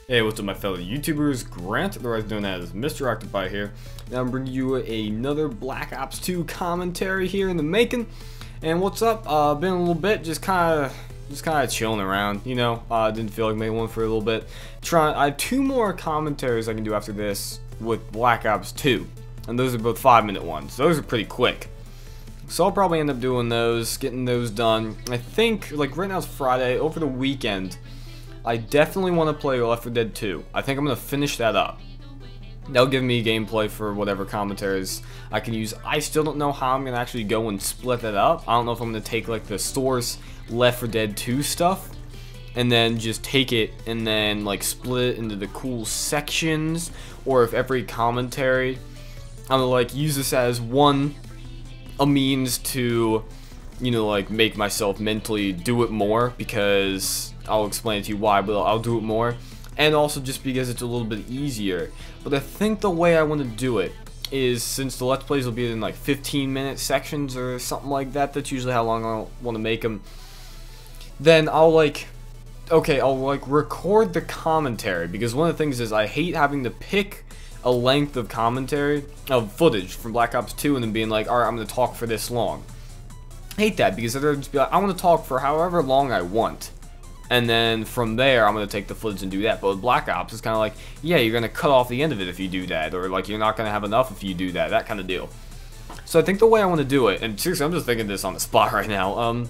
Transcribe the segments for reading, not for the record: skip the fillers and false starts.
Hey, what's up my fellow YouTubers? Grant, otherwise known as Mr. Octopi here. Now I'm bringing you another Black Ops 2 commentary here in the making. And what's up? Been a little bit, just kind of chilling around, you know. Didn't feel like making one for a little bit. I have two more commentaries I can do after this with Black Ops 2. And those are both 5-minute ones. Those are pretty quick. So I'll probably end up doing those, getting those done. I think, like right now it's Friday, over the weekend, I definitely want to play Left 4 Dead 2. I think I'm going to finish that up. That'll give me gameplay for whatever commentaries I can use. I still don't know how I'm going to actually go and split that up. I don't know if I'm going to take like the store's Left 4 Dead 2 stuff and then just take it and then like split it into the cool sections, or if every commentary I'm going to like use this as a means to, you know, like make myself mentally do it more, because I'll explain to you why, but I'll do it more, and also just because it's a little bit easier. But I think the way I want to do it is, since the Let's Plays will be in like 15-minute sections or something like that, that's usually how long I want to make them, then I'll record the commentary, because one of the things is I hate having to pick a length of commentary, of footage from Black Ops 2 and then being like, alright, I'm going to talk for this long. I hate that, because I'd just be like, I want to talk for however long I want. And then from there, I'm going to take the footage and do that. But with Black Ops, it's kind of like, yeah, you're going to cut off the end of it if you do that. Or like, you're not going to have enough if you do that. That kind of deal. So I think the way I want to do it, and seriously, I'm just thinking this on the spot right now.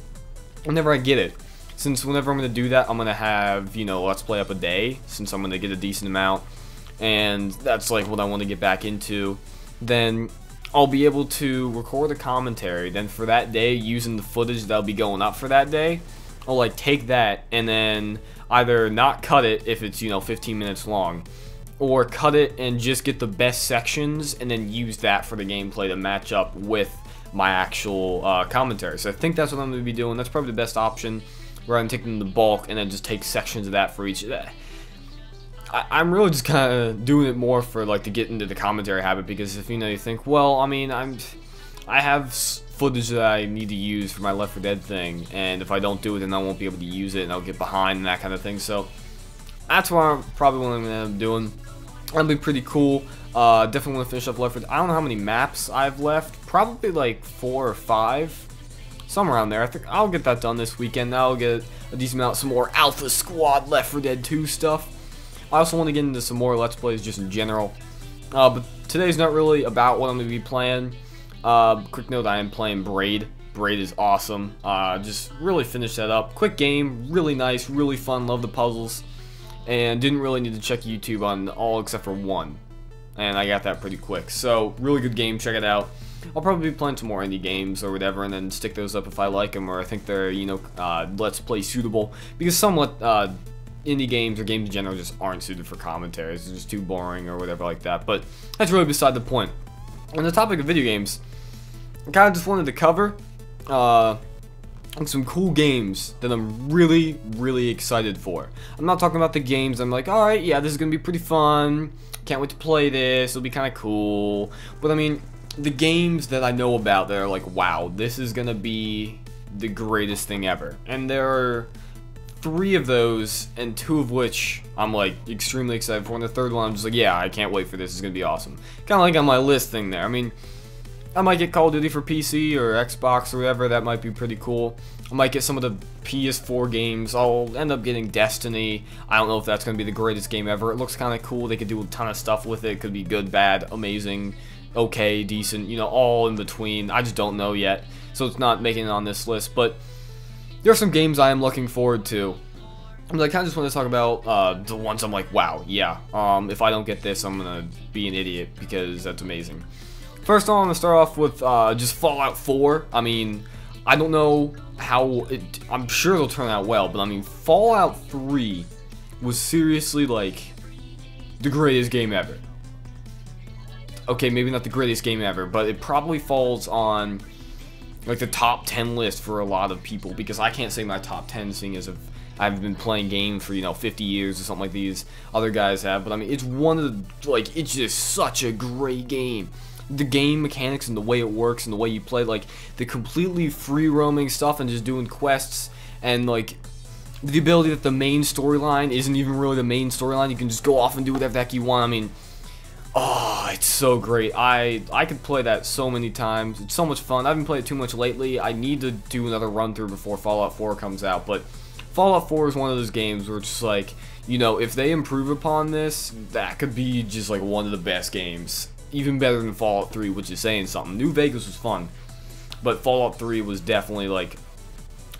Whenever I get it, since whenever I'm going to do that, I'm going to have, you know, Let's Play up a day, since I'm going to get a decent amount. And that's like what I want to get back into. Then I'll be able to record a commentary. Then for that day, using the footage that'll be going up for that day, I'll like take that and then either not cut it if it's, you know, 15 minutes long, or cut it and just get the best sections and then use that for the gameplay to match up with my actual commentary. So I think that's what I'm going to be doing. That's probably the best option, where I'm taking the bulk and then just take sections of that for each. I'm really just kind of doing it more for like to get into the commentary habit, because if you know, you think, well, I mean, I have footage that I need to use for my Left 4 Dead thing, and if I don't do it, then I won't be able to use it, and I'll get behind and that kind of thing. So that's what I'm probably what I'm gonna end up doing. That'll be pretty cool. Definitely want to finish up Left 4 Dead. I don't know how many maps I've left. Probably like 4 or 5, somewhere around there. I think I'll get that done this weekend. I'll get a decent amount, some more Alpha Squad Left 4 Dead 2 stuff. I also want to get into some more Let's Plays just in general. But today's not really about what I'm going to be playing. Quick note, I am playing Braid. Braid is awesome. Just really finished that up. Quick game, really nice, really fun, love the puzzles. And didn't really need to check YouTube on all except for one. And I got that pretty quick. So, really good game, check it out. I'll probably be playing some more indie games or whatever, and then stick those up if I like them, or I think they're, you know, Let's Play suitable. Because somewhat, indie games or games in general just aren't suited for commentaries. It's just too boring or whatever like that. But that's really beside the point. On the topic of video games, I kind of just wanted to cover some cool games that I'm really, really excited for. I'm not talking about the games I'm like, alright, yeah, this is going to be pretty fun. Can't wait to play this. It'll be kind of cool. But I mean, the games that I know about that are like, wow, this is going to be the greatest thing ever. And there are 3 of those, and 2 of which I'm like extremely excited for, and the third one I'm just like, yeah, I can't wait for this. It's gonna be awesome. Kind of like on my list thing there. I mean, I might get Call of Duty for PC or Xbox or whatever. That might be pretty cool. I might get some of the PS4 games. I'll end up getting Destiny. I don't know if that's gonna be the greatest game ever. It looks kind of cool. They could do a ton of stuff with it. It could be good, bad, amazing, okay, decent, you know, all in between. I just don't know yet, so it's not making it on this list. But there are some games I am looking forward to. I kind of just want to talk about the ones I'm like, wow, yeah, if I don't get this, I'm going to be an idiot, because that's amazing. First of all, I'm going to start off with just Fallout 4. I mean, I don't know how I'm sure it'll turn out well, but I mean, Fallout 3 was seriously like the greatest game ever. Okay, maybe not the greatest game ever, but it probably falls on like the top 10 list for a lot of people, because I can't say my top 10, seeing as I've been playing games for, you know, 50 years or something like these other guys have. But I mean, it's one of the, like, it's just such a great game. The game mechanics and the way it works and the way you play, like the completely free roaming stuff and just doing quests, and like the ability that the main storyline isn't even really the main storyline. You can just go off and do whatever the heck you want. I mean, oh, it's so great. I could play that so many times. It's so much fun. I haven't played it too much lately. I need to do another run through before Fallout 4 comes out. But Fallout 4 is one of those games where it's just like, you know, if they improve upon this, that could be just like one of the best games. Even better than Fallout 3, which is saying something. New Vegas was fun, but Fallout 3 was definitely like,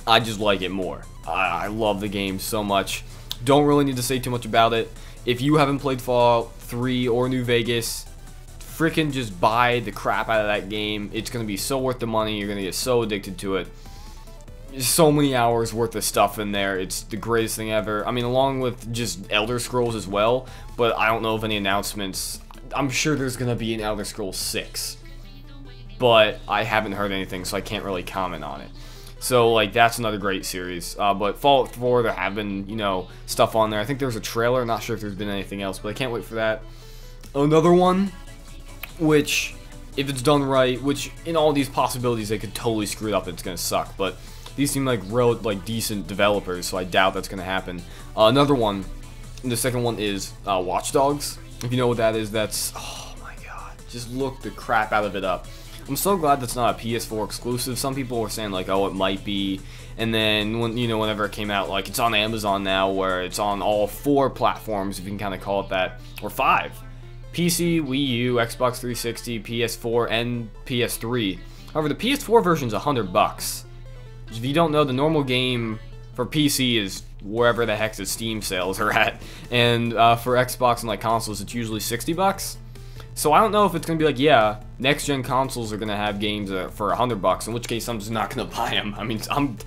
I just like it more. I love the game so much. Don't really need to say too much about it. If you haven't played Fallout 3 or New Vegas, freaking just buy the crap out of that game. It's going to be so worth the money. You're going to get so addicted to it. So many hours worth of stuff in there. It's the greatest thing ever. I mean, along with just Elder Scrolls as well, but I don't know of any announcements. I'm sure there's going to be an Elder Scrolls 6, but I haven't heard anything, so I can't really comment on it. So, like, that's another great series. But Fallout 4, there have been, you know, stuff on there. I think there was a trailer. Not sure if there's been anything else, but I can't wait for that. Another one, which, if it's done right, which in all these possibilities, they could totally screw it up. It's going to suck. But these seem like decent developers, so I doubt that's going to happen. Another one, and the second one is Watch Dogs. If you know what that is, that's, oh my god, just look the crap out of it up. I'm so glad that's not a PS4 exclusive. Some people were saying like, oh, it might be, and then when, you know, whenever it came out, like, it's on Amazon now, where it's on all 4 platforms, if you can kind of call it that, or 5: PC, Wii U, Xbox 360, PS4, and PS3. However, the PS4 version is $100. If you don't know, the normal game for PC is wherever the heck the Steam sales are at, and for Xbox and like consoles, it's usually $60. So I don't know if it's gonna be like, yeah, next gen consoles are gonna have games for $100, in which case I'm just not gonna buy them. I mean, I'm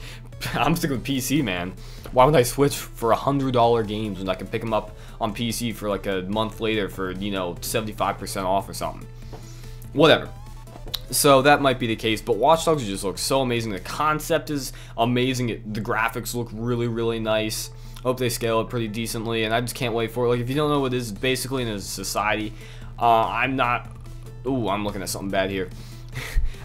sticking with PC, man. Why would I switch for $100 games when I can pick them up on PC for like a month later for, you know, 75% off or something? Whatever. So that might be the case, but Watch Dogs just looks so amazing. The concept is amazing. The graphics look really, really nice. Hope they scale it pretty decently, and I just can't wait for it. Like, if you don't know what it is, basically in a society, I'm looking at something bad here.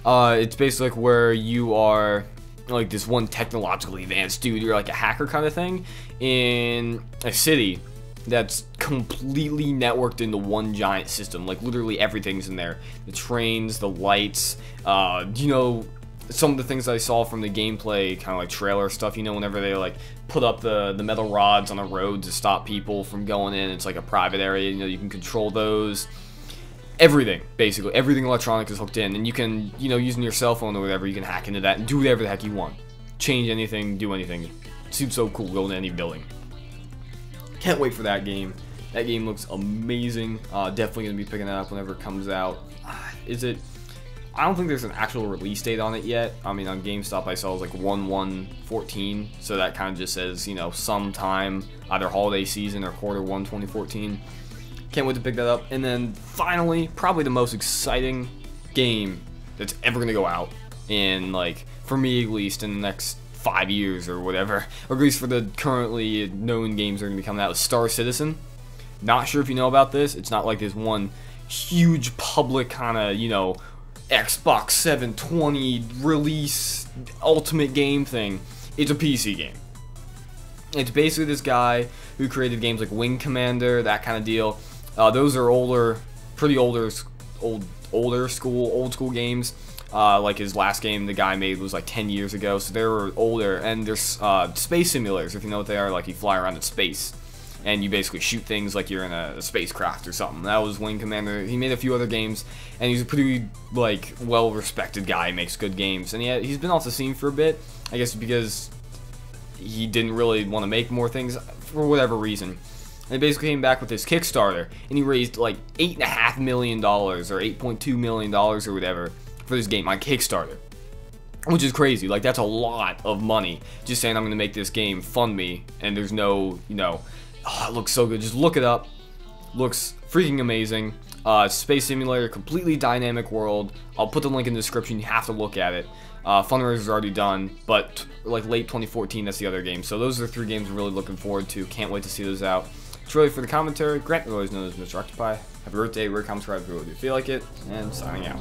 It's basically like where you are like this one technologically advanced dude, you're like a hacker kind of thing, in a city that's completely networked into one giant system. Like, literally everything's in there. The trains, the lights, you know, some of the things I saw from the gameplay, kind of like trailer stuff, you know, whenever they like put up the metal rods on the road to stop people from going in. It's like a private area, you know, you can control those. Everything, basically, everything electronic is hooked in, and you can, you know, using your cell phone or whatever, you can hack into that and do whatever the heck you want. Change anything, do anything. It seems so cool, go into any building. Can't wait for that game. That game looks amazing. Definitely gonna be picking that up whenever it comes out. Is it? I don't think there's an actual release date on it yet. I mean, on GameStop I saw it was like 1/1/14, so that kind of just says, you know, sometime either holiday season or Q1 2014. Can't wait to pick that up. And then finally, probably the most exciting game that's ever gonna go out in, like, for me at least, in the next 5 years or whatever, or at least for the currently known games that are gonna be coming out, is Star Citizen. Not sure if you know about this. It's not like this one huge public kind of, you know, Xbox 720 release ultimate game thing. It's a PC game. It's basically this guy who created games like Wing Commander, that kind of deal. Those are old school games. Like his last game the guy made was like 10 years ago, so they were older. And there's space simulators, if you know what they are. Like, you fly around in space and you basically shoot things like you're in a spacecraft or something. That was Wing Commander. He made a few other games, and he's a pretty, like, well-respected guy. He makes good games, and he's been off the scene for a bit, I guess because he didn't really want to make more things for whatever reason. And he basically came back with his Kickstarter, and he raised like $8.5 million or $8.2 million or whatever for this game on Kickstarter, which is crazy. Like, that's a lot of money. Just saying, I'm going to make this game, fund me, and there's no, you know, oh, it looks so good. Just look it up. Looks freaking amazing. Space simulator, completely dynamic world. I'll put the link in the description. You have to look at it. Fundraiser's already done, but like late 2014, that's the other game. So those are the 3 games I'm really looking forward to. Can't wait to see those out. It's really for the commentary. Grant, always known as Mr. Octopi. Have a great day. Rate, comment, subscribe if you feel like it. And signing out.